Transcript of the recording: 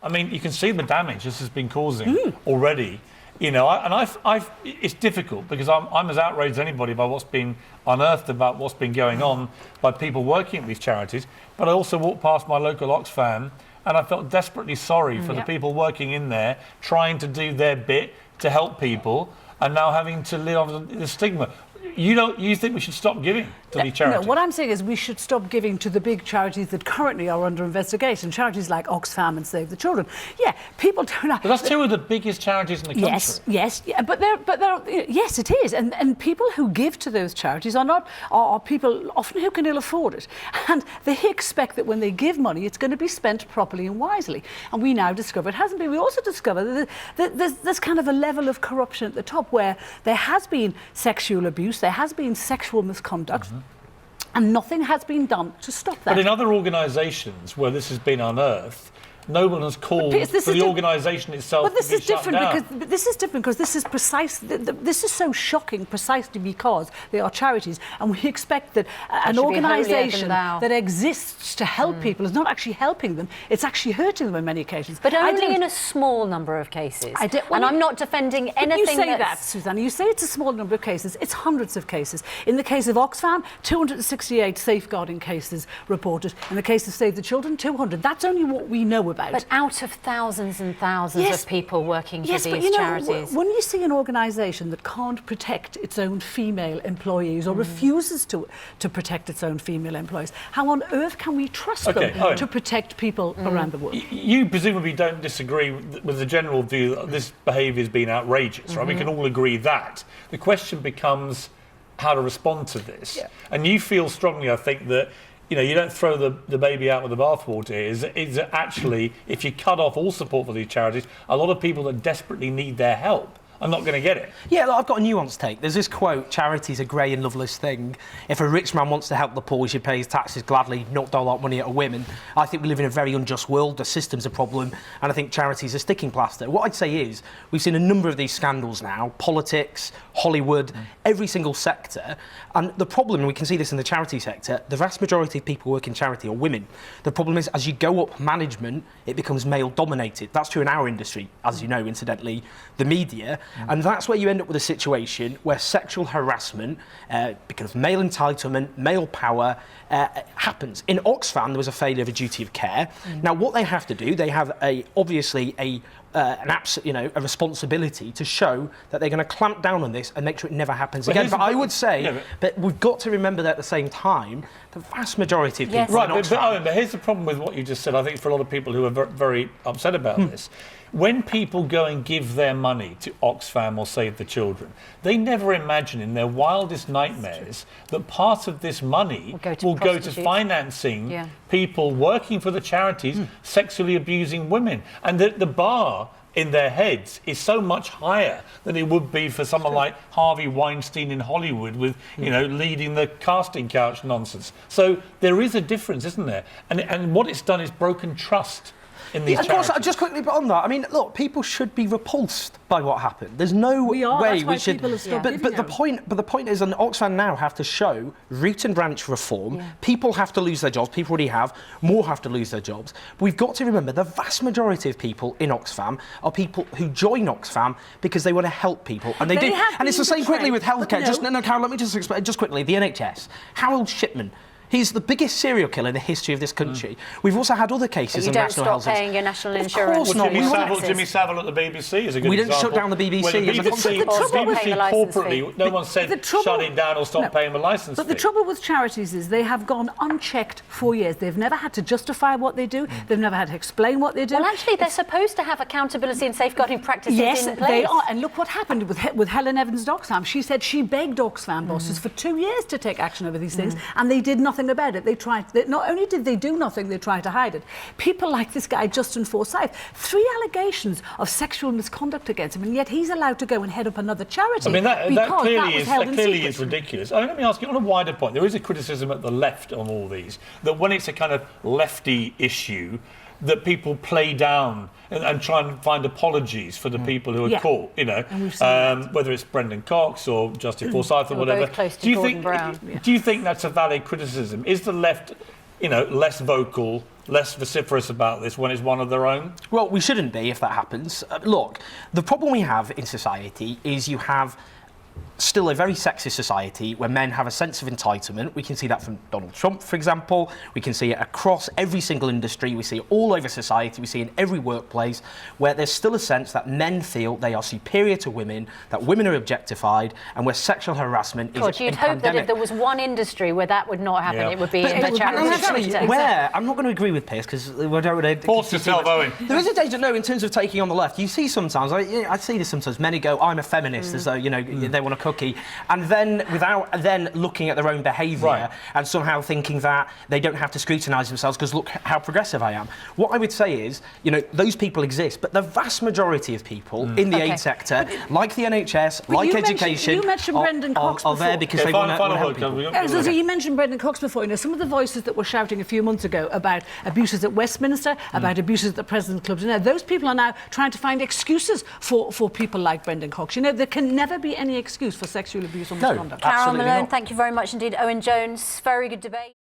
I mean, you can see the damage this has been causing already. You know, it's difficult because I'm as outraged as anybody by what's been unearthed about what's been going on by people working at these charities. But I also walked past my local Oxfam and I felt desperately sorry for the people working in there, trying to do their bit to help people, and now having to live off the stigma. You think we should stop giving to these charities? No, what I'm saying is we should stop giving to the big charities that currently are under investigation. Charities like Oxfam and Save the Children. Yeah, people don't know. But that's two of the biggest charities in the country. Yes, but yes, it is. And people who give to those charities are people often who can ill afford it, and they expect that when they give money, it's going to be spent properly and wisely. And we now discover it hasn't been. We also discover that there's kind of a level of corruption at the top where there has been sexual abuse, there has been sexual misconduct. And nothing has been done to stop that. But in other organisations where this has been unearthed, no one has called for the organisation itself to be shut down. But this is different because this is precise. This is so shocking precisely because they are charities, and we expect that an organisation that exists to help people is not actually helping them; it's actually hurting them in many occasions. But only in a small number of cases. And I'm not defending anything. You say that, Susanna. You say it's a small number of cases. It's hundreds of cases. In the case of Oxfam, 268 safeguarding cases reported. In the case of Save the Children, 200. That's only what we know about. But out of thousands and thousands of people working for these charities. When you see an organisation that can't protect its own female employees or refuses to protect its own female employees, how on earth can we trust them Owen, to protect people around the world? You presumably don't disagree with the general view that this behaviour has been outrageous, right? We can all agree that. The question becomes how to respond to this. Yeah. And you feel strongly, I think, that you don't throw the baby out with the bathwater. Is actually, if you cut off all support for these charities, a lot of people that desperately need their help are not going to get it. Yeah, look, I've got a nuanced take. There's this quote, charity's a grey and loveless thing. If a rich man wants to help the poor, he should pay his taxes gladly, not dole out money at a women. I think we live in a very unjust world. The system's a problem, and I think charities are sticking plaster. What I'd say is, we've seen a number of these scandals now, politics, Hollywood, every single sector, and the problem, and we can see this in the charity sector, the vast majority of people who work in charity are women. The problem is, as you go up management, it becomes male-dominated. That's true in our industry, as you know, incidentally, the media. And that's where you end up with a situation where sexual harassment, because of male entitlement, male power, happens. In Oxfam, there was a failure of a duty of care. Now, what they have to do, they have obviously a responsibility to show that they're going to clamp down on this and make sure it never happens again. But I would say that we've got to remember that at the same time, the vast majority of people... Right, but here's the problem with what you just said, I think, for a lot of people who are very, very upset about this. When people go and give their money to Oxfam or Save the Children, they never imagine in their wildest nightmares that part of this money will go to financing people working for the charities sexually abusing women. And the bar in their heads is so much higher than it would be for someone like Harvey Weinstein in Hollywood with, leading the casting couch nonsense. So there is a difference, isn't there? And what it's done is broken trust in these charities. Of course, just quickly, but on that, I mean, look, people should be repulsed by what happened. There's no way we should. But the point is, and Oxfam now have to show root and branch reform. People have to lose their jobs. People already have. More have to lose their jobs. But we've got to remember the vast majority of people in Oxfam are people who join Oxfam because they want to help people, and they do. And it's the same quickly with healthcare. Carole, let me just explain just quickly. The NHS. Harold Shipman. He's the biggest serial killer in the history of this country. We've also had other cases in national health. You don't stop paying your national insurance. Jimmy Savile at the BBC is a good example. We didn't shut down the BBC. BBC corporately, no one said shut it down or stop paying the licence fee. But the trouble with charities is they have gone unchecked for years. They've never had to justify what they do. They've never had to explain what they do. Well, actually, they're supposed to have accountability and safeguarding practices in place. Yes, they are. And look what happened with Helen Evans at Oxfam. She said she begged Oxfam bosses for 2 years to take action over these things, and they did nothing about it. Not only did they do nothing, they tried to hide it. People like this guy, Justin Forsyth, 3 allegations of sexual misconduct against him, and yet he's allowed to go and head up another charity. I mean, that clearly is ridiculous. I mean, let me ask you, on a wider point, there is a criticism at the left on all these, that when it's a kind of lefty issue, that people play down and try and find apologies for the people who are caught, whether it's Brendan Cox or Justin Forsyth or whatever. Do you think that's a valid criticism? Is the left, less vocal less vociferous about this when it's one of their own? Well, we shouldn't be if that happens. Look, the problem we have in society is you have still a very sexist society where men have a sense of entitlement. We can see that from Donald Trump, for example. We can see it across every single industry. We see it all over society. We see it in every workplace where there's still a sense that men feel they are superior to women, that women are objectited, and where sexual harassment is God, you'd hope that if there was one industry where that would not happen, it would be in the charity sector. Where? I'm not going to agree with Piers because we don't want to... Force yourself, Owen. There is a danger, no, in terms of taking on the left. You see sometimes, I see this sometimes, men who go, I'm a feminist, as though, you know, they want a cookie, and then without then looking at their own behaviour and somehow thinking that they don't have to scrutinise themselves because look how progressive I am. What I would say is, you know, those people exist, but the vast majority of people in the aid sector, like the NHS, like education, you mentioned Brendan Cox are there because they want to help people. So you mentioned Brendan Cox before. You know, some of the voices that were shouting a few months ago about abuses at Westminster, about abuses at the President's Clubs, you know, those people are now trying to find excuses for people like Brendan Cox. You know, there can never be any excuse for sexual abuse or misconduct. Carole, Malone, thank you very much indeed. Owen Jones, very good debate.